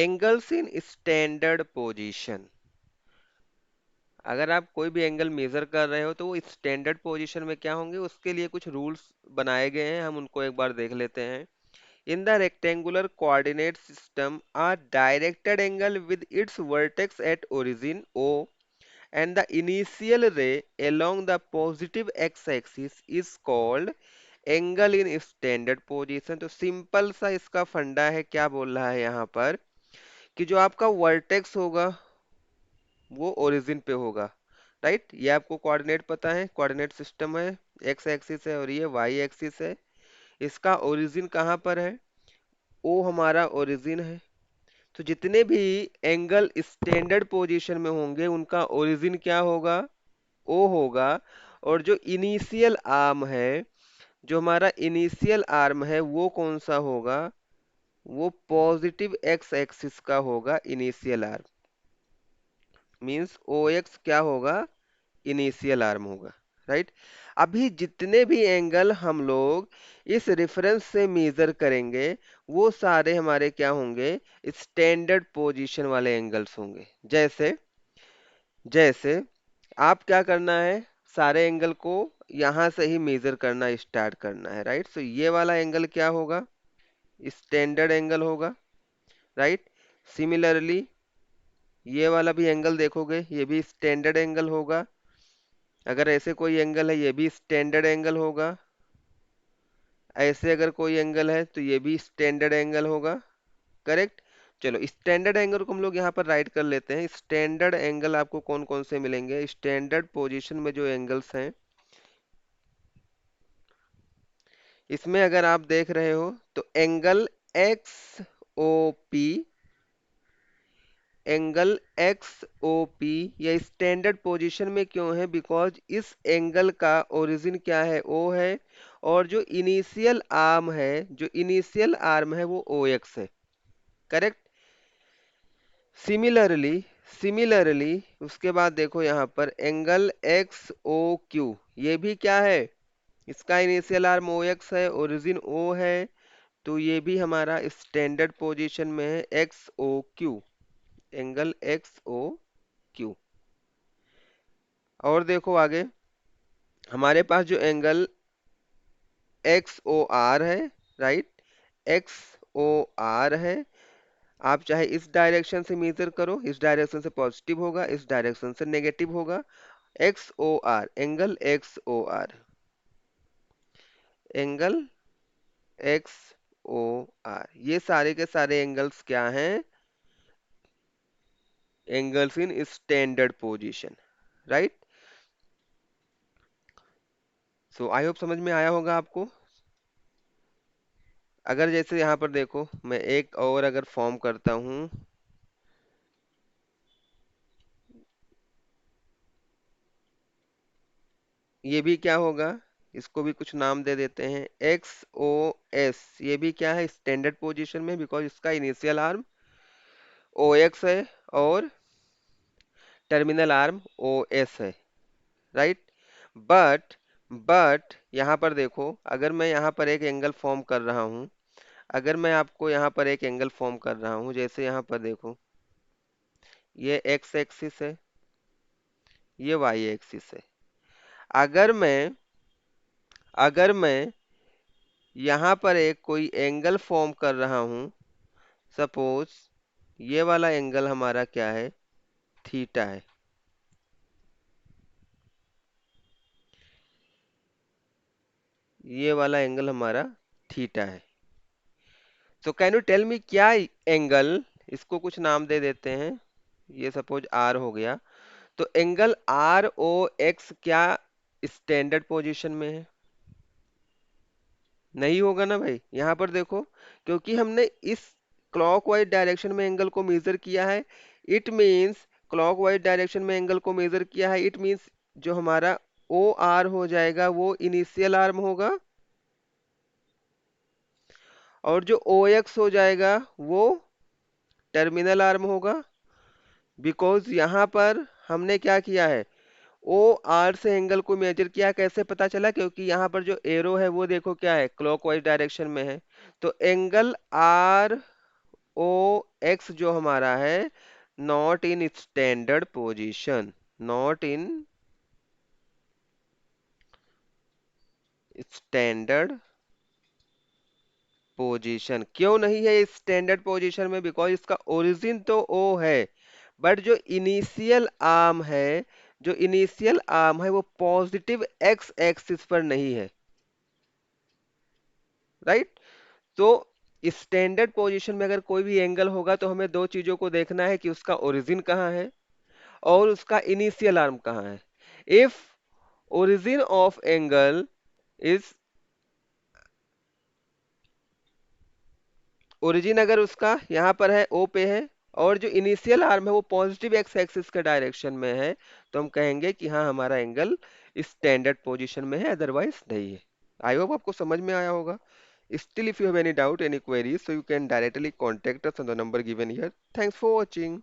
Angles in standard position. अगर आप कोई भी एंगल मेजर कर रहे हो तो वो स्टैंडर्ड पोजीशन में क्या होंगे, उसके लिए कुछ रूल्स बनाए गए हैं, हम उनको एक बार देख लेते हैं। In the rectangular coordinate system, a directed angle with its vertex at origin O and the initial ray along the positive x-axis is called angle in standard position। तो सिंपल सा इसका फंडा है, क्या बोल रहा है यहाँ पर कि जो आपका वर्टेक्स होगा वो ओरिजिन पे होगा। राइट, ये आपको कोऑर्डिनेट पता है, कोऑर्डिनेट सिस्टम है, एक्स एक्सिस है और ये वाई एक्सिस है। इसका ओरिजिन कहाँ पर है? ओ हमारा ओरिजिन है। तो जितने भी एंगल स्टैंडर्ड पोजीशन में होंगे उनका ओरिजिन क्या होगा? ओ होगा। और जो इनिशियल आर्म है, जो हमारा इनिशियल आर्म है वो कौन सा होगा? वो पॉजिटिव एक्स एक्सिस का होगा इनिशियल आर्म। मींस ओ एक्स क्या होगा? इनिशियल आर्म होगा। राइट। अभी जितने भी एंगल हम लोग इस रेफरेंस से मेजर करेंगे वो सारे हमारे क्या होंगे? स्टैंडर्ड पोजीशन वाले एंगल्स होंगे। जैसे जैसे आप क्या करना है, सारे एंगल को यहां से ही मेजर करना स्टार्ट करना है। राइट, सो ये वाला एंगल क्या होगा? स्टैंडर्ड एंगल होगा। राइट। सिमिलरली ये वाला भी एंगल देखोगे, ये भी स्टैंडर्ड एंगल होगा। अगर ऐसे कोई एंगल है ये भी स्टैंडर्ड एंगल होगा। ऐसे अगर कोई एंगल है तो ये भी स्टैंडर्ड एंगल होगा। करेक्ट। चलो स्टैंडर्ड एंगल को हम लोग यहाँ पर राइट कर लेते हैं। स्टैंडर्ड एंगल आपको कौन कौन से मिलेंगे? स्टैंडर्ड पोजीशन में जो एंगल्स हैं इसमें अगर आप देख रहे हो तो angle X O P, angle X O P या स्टैंडर्ड पोजीशन में क्यों है? बिकॉज इस एंगल का ओरिजिन क्या है? ओ है। और जो इनिशियल आर्म है, जो इनिशियल आर्म है वो ओ एक्स है। करेक्ट। सिमिलरली सिमिलरली उसके बाद देखो यहाँ पर एंगल एक्स ओ क्यू, ये भी क्या है? इसका इनिशियल आर्म ओ एक्स है, ओरिजिन ओ है। तो ये भी हमारा स्टैंडर्ड पोजीशन में है, X O Q, angle X O Q. और देखो आगे हमारे पास जो एंगल एक्स ओ आर है। राइट, एक्स ओ आर है। आप चाहे इस डायरेक्शन से मेजर करो, इस डायरेक्शन से पॉजिटिव होगा, इस डायरेक्शन से नेगेटिव होगा। X O R, angle X O R, angle X O R, ये सारे के सारे एंगल्स क्या हैं? Angles in standard position. Right. So I hope समझ में आया होगा आपको। अगर जैसे यहाँ पर देखो मैं एक और अगर फॉर्म करता हूँ, ये भी क्या होगा? इसको भी कुछ नाम दे देते हैं, एक्स ओ एस। ये भी क्या है? स्टैंडर्ड पोजीशन में, बिकॉज इसका इनिशियल आर्म ओ एक्स है और टर्मिनल आर्म ओ एस है। राइट। बट बट यहाँ पर देखो, अगर मैं यहाँ पर एक एंगल फॉर्म कर रहा हूँ, अगर मैं आपको यहाँ पर एक एंगल फॉर्म कर रहा हूँ, जैसे यहाँ पर देखो ये एक्स एक्सिस है, ये वाई एक्सिस है। अगर मैं अगर मैं यहाँ पर एक कोई एंगल फॉर्म कर रहा हूँ, सपोज ये वाला एंगल हमारा क्या है? थीटा है। ये वाला एंगल हमारा थीटा है। तो कैन यू टेल मी क्या एंगल, इसको कुछ नाम दे देते हैं, ये सपोज आर हो गया। तो एंगल आर ओ एक्स क्या स्टैंडर्ड पोजीशन में है? नहीं होगा ना भाई। यहाँ पर देखो, क्योंकि हमने इस क्लॉकवाइज डायरेक्शन में एंगल को मेजर किया है, इट मींस क्लॉकवाइज डायरेक्शन में एंगल को मेजर किया है, इट मींस जो हमारा ओ आर हो जाएगा वो इनिशियल आर्म होगा, और जो ओ एक्स हो जाएगा वो टर्मिनल आर्म होगा। बिकॉज यहाँ पर हमने क्या किया है? ओ आर से एंगल को मेजर किया। कैसे पता चला? क्योंकि यहाँ पर जो एरो है वो देखो क्या है? क्लॉकवाइज डायरेक्शन में है। तो एंगल आर ओ एक्स जो हमारा है not in standard position, not in standard position. क्यों नहीं है स्टैंडर्ड पोजीशन में? बिकॉज इसका ओरिजिन तो ओ है, बट जो इनिशियल आर्म है, जो इनिशियल आर्म है वो पॉजिटिव एक्स एक्सिस पर नहीं है, राइट? तो स्टैंडर्ड पोजीशन में अगर कोई भी एंगल होगा तो हमें दो चीजों को देखना है कि उसका ओरिजिन कहाँ है और उसका इनिशियल आर्म कहाँ है। If origin of angle is, origin अगर उसका यहाँ पर है, ओ पे है, और जो इनिशियल आर्म है वो पॉजिटिव एक्स एक्सिस के डायरेक्शन में है, तो हम कहेंगे कि हाँ हमारा एंगल स्टैंडर्ड पोजीशन में है, अदरवाइज नहीं है। आई होप आपको समझ में आया होगा। Still, if you have any doubt, any queries, so you can directly contact us on the number given here. Thanks for watching.